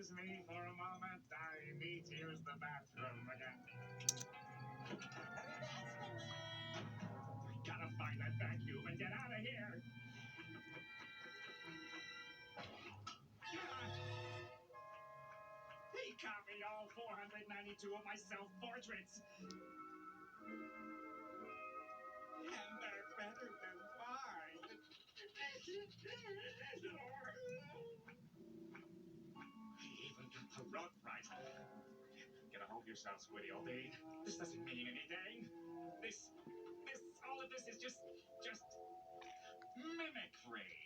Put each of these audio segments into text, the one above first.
Excuse me for a moment. I need to use the bathroom again. Gotta find that vacuum and get out of here. He copied all 492 of my self-portraits. And they're better than mine. He even got the rug right. Get a hold of yourself, Squiddy, old bean. This doesn't mean anything. All of this is just mimicry.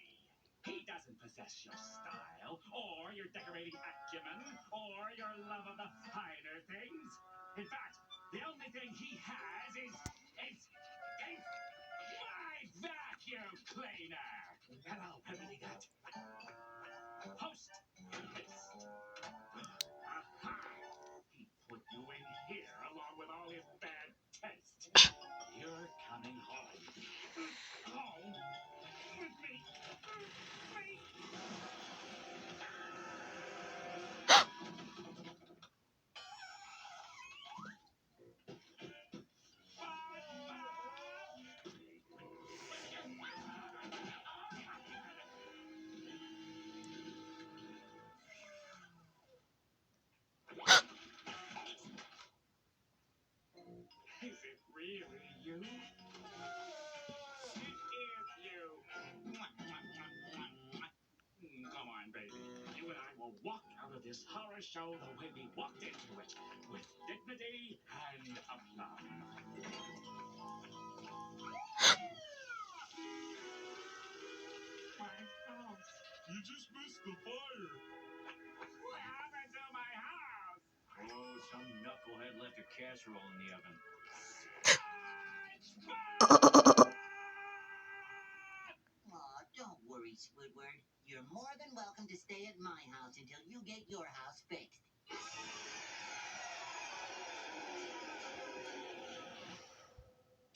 He doesn't possess your style, or your decorating acumen, or your love of the finer things. In fact, the only thing he has is my vacuum cleaner. And I'll remedy that. Post haste. Aha! He put you in here along with all his bad taste. You're coming home. Home? With me? Is it really you? It is you. Come on, baby. You and I will walk out of this horror show the way we walked into it, with dignity and aplomb. My house. You just missed the fire. What happened to my house? Oh, some knucklehead left a casserole in the oven. Aw, don't worry, Squidward. You're more than welcome to stay at my house until you get your house fixed.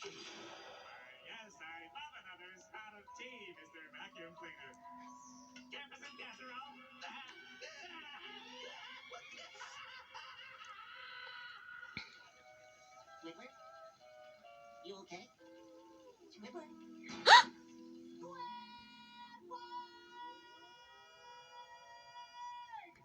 Yes, I love another's out of tea, Mr. Vacuum Cleaner. Give us some casserole. Squidward? You okay? Squidward?